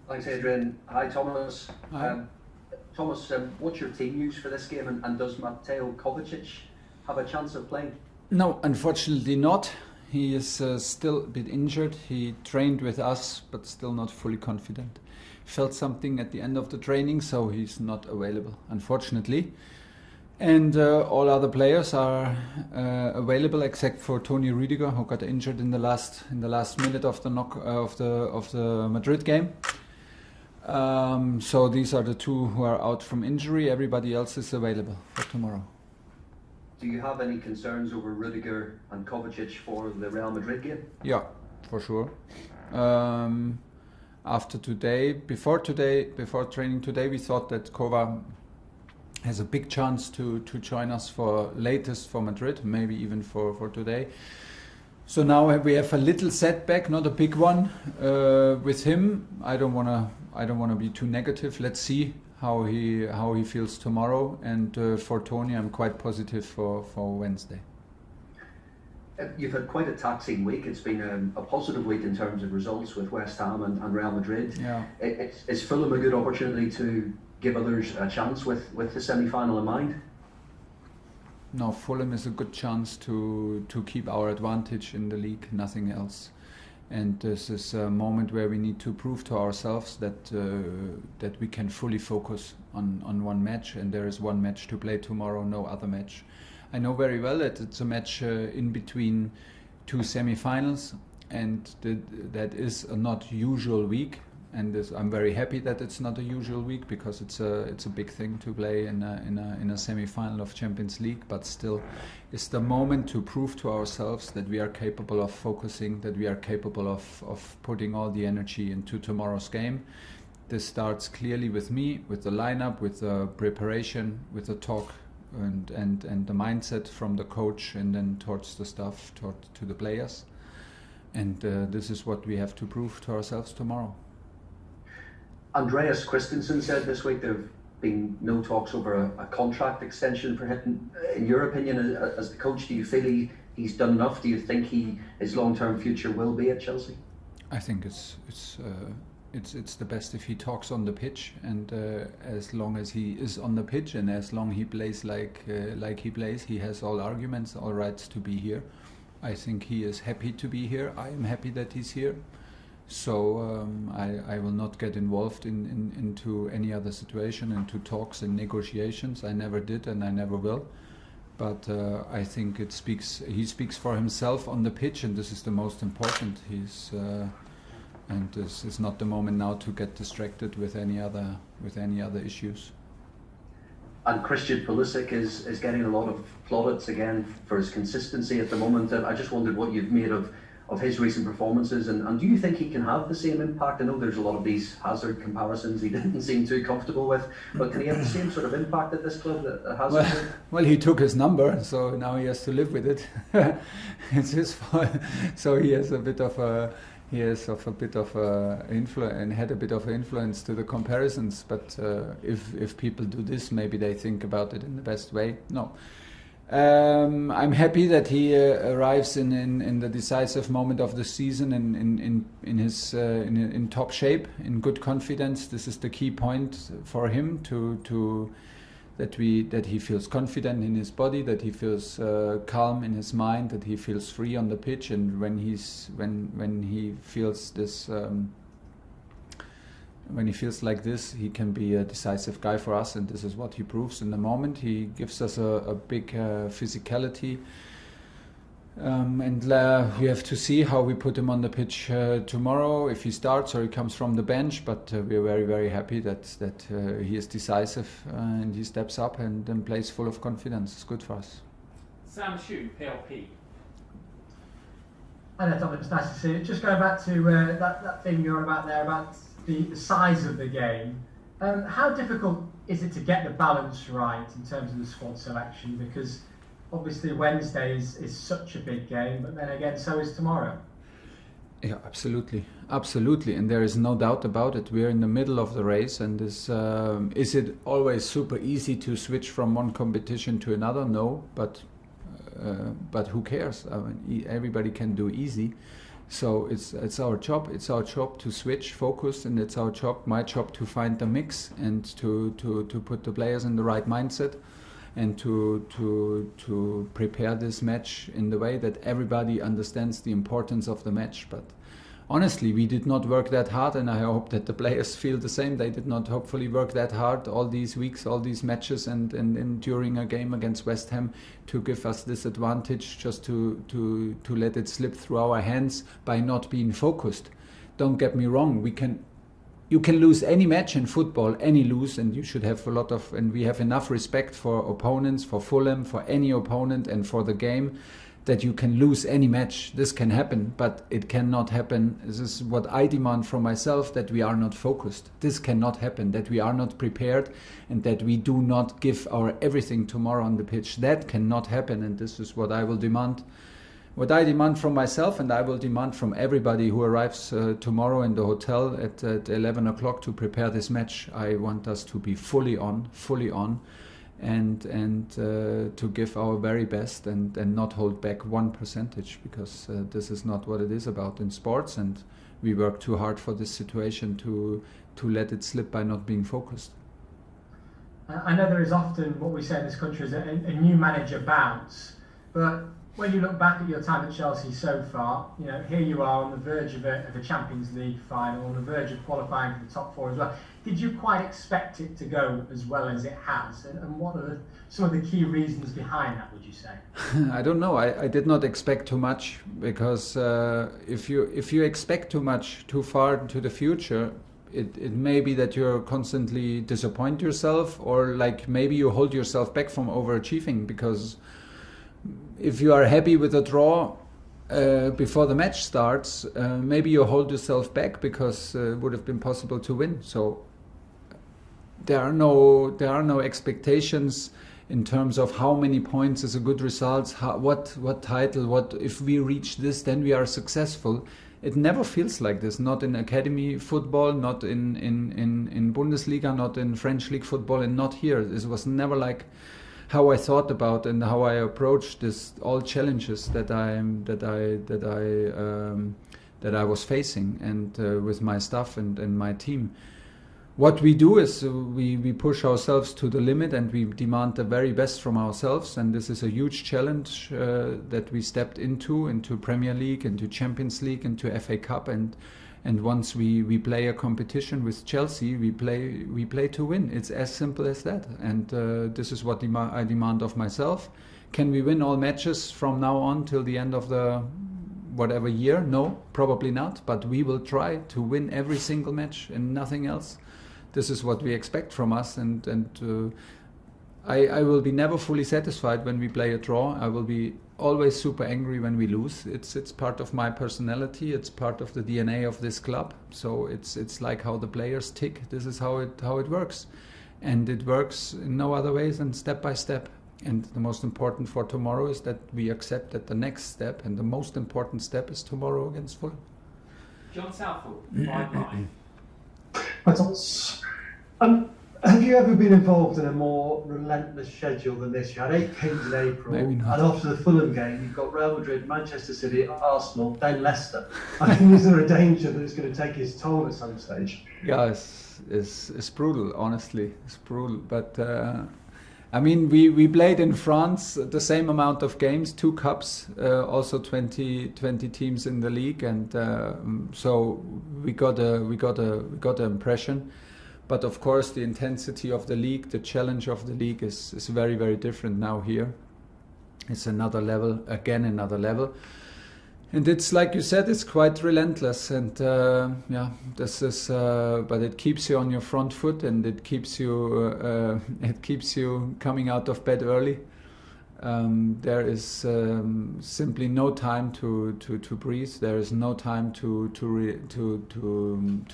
Thanks, Adrian. Hi, Thomas. Hi. Thomas, what's your team news for this game, and does Mateo Kovacic have a chance of playing? No, unfortunately not. He is still a bit injured. He trained with us, but still not fully confident. Felt something at the end of the training, so he's not available, unfortunately. And all other players are available except for Tony Rudiger, who got injured in the last minute of the Madrid game. So these are the two who are out from injury. Everybody else is available for tomorrow. Do you have any concerns over Rudiger and Kovacic for the Real Madrid game? Yeah, for sure. Before training today, we thought that Kova has a big chance to join us for Madrid, maybe even for today. So now we have a little setback, not a big one, with him. I don't wanna be too negative. Let's see how he feels tomorrow. And for Tony, I'm quite positive for Wednesday. You've had quite a taxing week. It's been a positive week in terms of results with West Ham and Real Madrid. Yeah. Is Fulham a good opportunity to give others a chance with the semi-final in mind? No, Fulham is a good chance to keep our advantage in the league, nothing else. And this is a moment where we need to prove to ourselves that we can fully focus on one match, and there is one match to play tomorrow, no other match. I know very well that it's a match in between two semi-finals, and that is a not usual week. And I'm very happy that it's not a usual week, because it's a big thing to play in a semi-final of Champions League. But still, it's the moment to prove to ourselves that we are capable of focusing, that we are capable of putting all the energy into tomorrow's game. This starts clearly with me, with the lineup, with the preparation, with the talk, and the mindset from the coach, and then towards the staff, to the players. And this is what we have to prove to ourselves tomorrow. Andreas Christensen said this week there have been no talks over a contract extension for him. In your opinion, as the coach, do you feel he's done enough? Do you think his long-term future will be at Chelsea? I think it's the best if he talks on the pitch, and as long as he is on the pitch, and as long he plays like he plays, he has all arguments, all rights to be here. I think he is happy to be here. I am happy that he's here. So I will not get involved into any other situation, into talks and negotiations. I never did, and I never will. But I think he speaks for himself on the pitch, and this is the most important. And this is not the moment now to get distracted with any other issues. And Christian Pulisic is getting a lot of plaudits again for his consistency at the moment. I just wondered what you've made of his recent performances, and do you think he can have the same impact? I know there's a lot of these Hazard comparisons he didn't seem too comfortable with, but can he have the same sort of impact at this club that Hazard? Well, he took his number, so now he has to live with it. It's his fault. So he has a bit of influence, and had a bit of influence to the comparisons. But if people do this, maybe they think about it in the best way. No. I'm happy that he arrives in the decisive moment of the season in top shape, in good confidence. This is the key point for him that he feels confident in his body, that he feels calm in his mind, that he feels free on the pitch, and when he feels this. When he feels like this, he can be a decisive guy for us, and this is what he proves in the moment. He gives us a big physicality, and we have to see how we put him on the pitch tomorrow, if he starts or he comes from the bench. But we are very, very happy that he is decisive, and he steps up and then plays full of confidence. It's good for us. Sam Shu, PLP. Hi there, Tom. It's nice to see you. Just going back to that thing you're on about there, about the size of the game. How difficult is it to get the balance right in terms of the squad selection? Because obviously Wednesday is such a big game, but then again, so is tomorrow. Yeah, absolutely, and there is no doubt about it. We're in the middle of the race, and is it always super easy to switch from one competition to another? No, but who cares? I mean, everybody can do easy. So it's our job. It's our job to switch focus, and it's our job, my job, to find the mix and to put the players in the right mindset, and to prepare this match in the way that everybody understands the importance of the match. But honestly, we did not work that hard, and I hope that the players feel the same. They did not hopefully work that hard all these weeks, all these matches, and during a game against West Ham to give us this advantage, just to let it slip through our hands by not being focused. Don't get me wrong, you can lose any match in football, any lose, and you should have and we have enough respect for opponents, for Fulham, for any opponent, and for the game, that you can lose any match. This can happen, but it cannot happen. This is what I demand from myself, that we are not focused. This cannot happen, that we are not prepared, and that we do not give our everything tomorrow on the pitch. That cannot happen, and this is what I will demand. What I demand from myself, and I will demand from everybody who arrives tomorrow in the hotel at 11 o'clock to prepare this match. I want us to be fully on, and to give our very best, and not hold back 1%, because this is not what it is about in sports, and we work too hard for this situation to let it slip by not being focused. I know there is often what we say in this country is a new manager bounce, but when you look back at your time at Chelsea so far, you know, here you are on the verge of a Champions League final, on the verge of qualifying for the top four as well. Did you quite expect it to go as well as it has? And what are some of the key reasons behind that, would you say? I don't know. I did not expect too much, because if you expect too much too far into the future, it may be that you're constantly disappoint yourself, or like maybe you hold yourself back from overachieving, because if you are happy with a draw before the match starts, maybe you hold yourself back because it would have been possible to win. So there are no expectations in terms of how many points is a good result, what title, what if we reach this, then we are successful. It never feels like this, not in academy football, not in Bundesliga, not in French league football, and not here. This was never like how I thought about and how I approached this, all challenges that I was facing, and with my staff and my team. What we do is we push ourselves to the limit, and we demand the very best from ourselves, and this is a huge challenge that we stepped into Premier League, into Champions League, into FA Cup, and once we play a competition with Chelsea, we play to win. It's as simple as that, and this is what I demand of myself. Can we win all matches from now on till the end of the whatever year? No, probably not, but we will try to win every single match and nothing else. This is what we expect from us, and I will be never fully satisfied when we play a draw. I will be always super angry when we lose. It's part of my personality. It's part of the DNA of this club. So it's like how the players tick. This is how it works, and it works in no other ways than step by step. And the most important for tomorrow is that we accept that the next step, and the most important step, is tomorrow against Fulham. John Southall, bye-bye. Have you ever been involved in a more relentless schedule than this? You had 8 games in April, and after the Fulham game, you've got Real Madrid, Manchester City, Arsenal, then Leicester. I mean, is there a danger that it's going to take its toll at some stage? Yeah, it's brutal, honestly. It's brutal. But, I mean, we played in France the same amount of games, 2 cups, also 20 teams in the league, and so we got an impression. But of course, the intensity of the league, the challenge of the league is very, very different now here. It's another level, again another level. And it's like you said, it's quite relentless, and this is. But it keeps you on your front foot, and it keeps you coming out of bed early. There is simply no time to breathe. There is no time to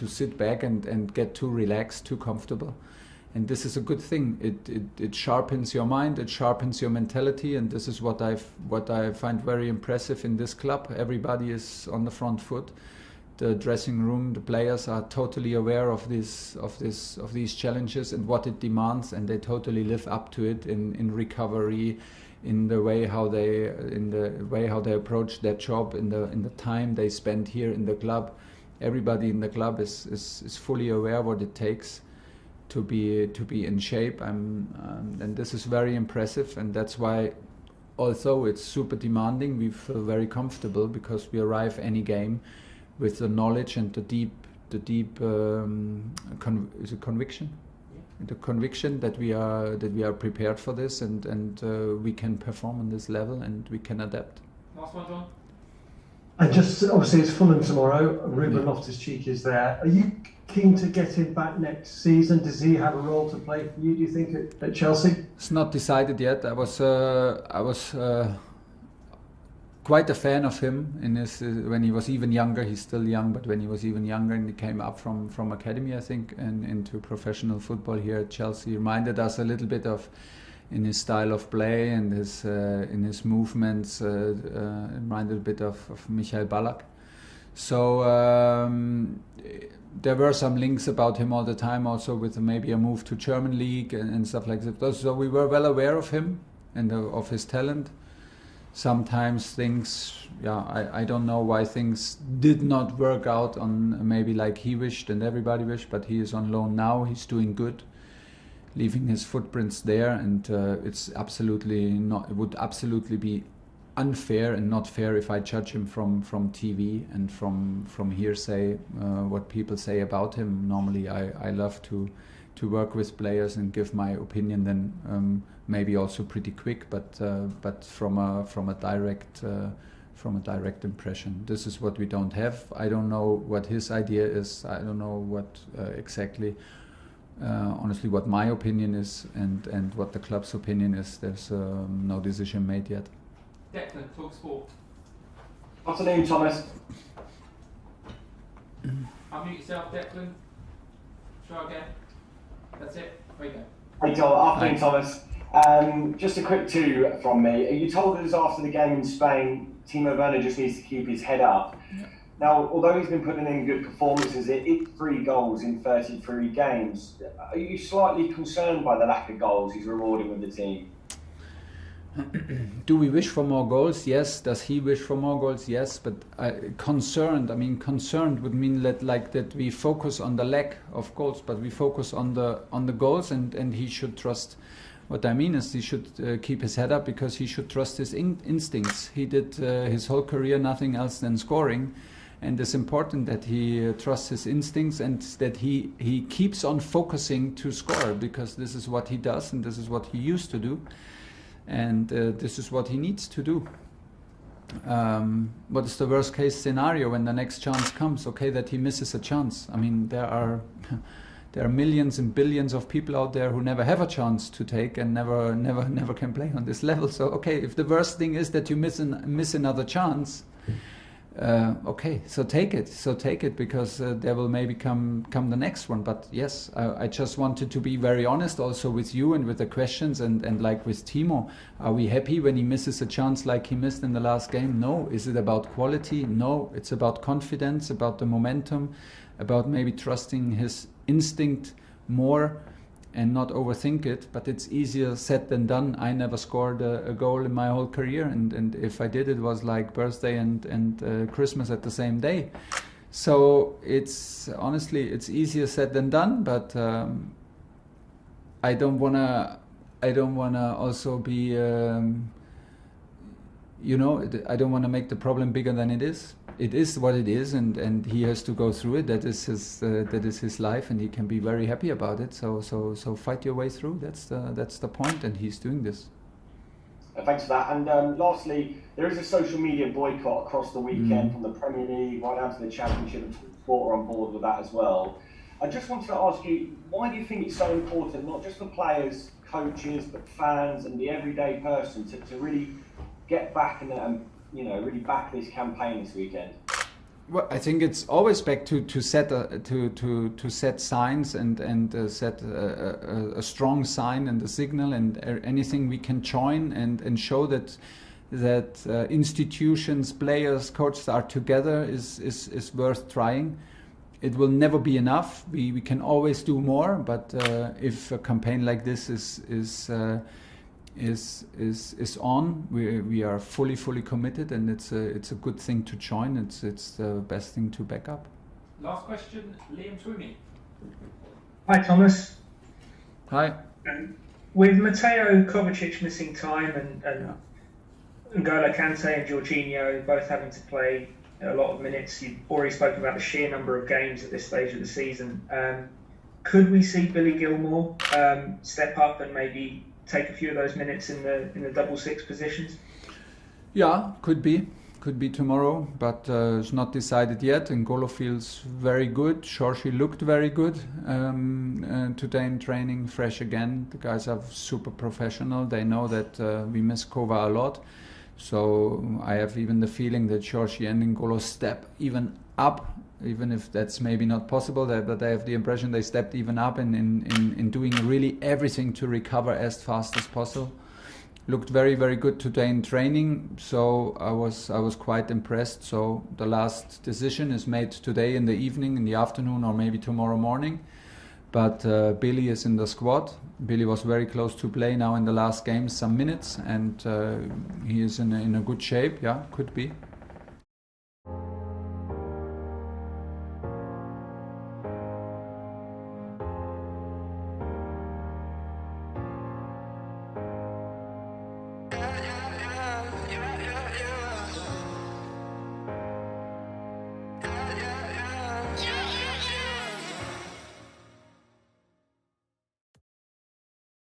sit back and get too relaxed, too comfortable. And this is a good thing. It sharpens your mind, it sharpens your mentality, and this is what I find very impressive in this club. Everybody is on the front foot. The dressing room, the players are totally aware of these challenges and what it demands, and they totally live up to it in recovery, in the way how they approach their job, in the time they spend here in the club. Everybody in the club is fully aware what it takes to be in shape. And this is very impressive, and that's why, although it's super demanding, we feel very comfortable because we arrive any game with the knowledge and the deep conviction. The conviction that we are prepared for this, and we can perform on this level, and we can adapt. Last one, John. And just obviously it's Fulham tomorrow. Ruben Loftus-Cheek is there. Are you keen to get him back next season? Does he have a role to play for you, do you think, at Chelsea? It's not decided yet. I was quite a fan of him in his when he was even younger. He's still young, but when he was even younger and he came up from academy, I think, and into professional football here at Chelsea, reminded us a little bit of, in his style of play and his in his movements, reminded a bit of Michael Ballack. So there were some links about him all the time, also with maybe a move to German league and stuff like that. So we were well aware of him and of his talent. Sometimes things, I don't know why things did not work out on maybe like he wished and everybody wished, but he is on loan now. He's doing good, leaving his footprints there, and it's absolutely not. It would absolutely be unfair and not fair if I judge him from TV and from hearsay, what people say about him. Normally, I love to work with players and give my opinion. Then maybe also pretty quick, but from a direct impression. This is what we don't have. I don't know what his idea is. I don't know what exactly. Honestly, what my opinion is and what the club's opinion is, there's no decision made yet. Declan, Talk Sport. Afternoon, Thomas. Unmute yourself, Declan. Try again. That's it. There you go. Hey, Tom. Afternoon, Thomas. Just a quick two from me. You told us after the game in Spain, Timo Werner just needs to keep his head up. Yeah. Now, although he's been putting in good performances, it's 3 goals in 33 games. Are you slightly concerned by the lack of goals he's rewarding with the team? Do we wish for more goals? Yes. Does he wish for more goals? Yes. But concerned would mean that we focus on the lack of goals, but we focus on the goals, and he should trust. What I mean is he should keep his head up, because he should trust his instincts. He did his whole career nothing else than scoring. And it's important that he trusts his instincts and that he keeps on focusing to score, because this is what he does and this is what he used to do. And this is what he needs to do. What is the worst case scenario when the next chance comes? Okay, that he misses a chance. I mean, there are millions and billions of people out there who never have a chance to take and never can play on this level. So okay, if the worst thing is that you miss another chance, okay, so take it, because there will maybe come the next one. But yes, I just wanted to be very honest also with you and with the questions, and like with Timo, are we happy when he misses a chance like he missed in the last game? No. Is it about quality? No. It's about confidence, about the momentum, about maybe trusting his instinct more and not overthink it. But it's easier said than done. I never scored a goal in my whole career, and if I did, it was like birthday and Christmas at the same day. So it's honestly, it's easier said than done. But I don't wanna also be I don't want to make the problem bigger than it is. It is what it is, and he has to go through it. That is his life, and he can be very happy about it. So fight your way through. That's the point, and he's doing this. Thanks for that. And lastly, there is a social media boycott across the weekend from the Premier League right down to the Championship, and Sport are on board with that as well. I just wanted to ask you, why do you think it's so important, not just for players, coaches, but fans and the everyday person, to really get back and really back this campaign this weekend? Well, I think it's always back to set signs and set a strong sign and a signal, and anything we can join and show that institutions, players, coaches are together is worth trying. It will never be enough. We can always do more, but if a campaign like this is is on. We are fully committed, and it's a good thing to join. It's the best thing to back up. Last question, Liam Twomey. Hi Thomas. Hi. With Mateo Kovacic missing time and N'Golo Kante and Jorginho both having to play a lot of minutes, you've already spoken about the sheer number of games at this stage of the season. Could we see Billy Gilmour step up and maybe take a few of those minutes in the double six positions? Yeah, could be tomorrow, but it's not decided yet. N'Golo feels very good. Chorshi looked very good today in training, fresh again. The guys are super professional. They know that we miss Kova a lot. So I have even the feeling that Chorshi and N'Golo step even up, even if that's maybe not possible, but I have the impression they stepped even up in doing really everything to recover as fast as possible. Looked very good today in training, so I was quite impressed. So the last decision is made today in the evening, in the afternoon, or maybe tomorrow morning. But Billy is in the squad. Billy was very close to play now in the last game, some minutes, and he is in a good shape. Yeah, could be.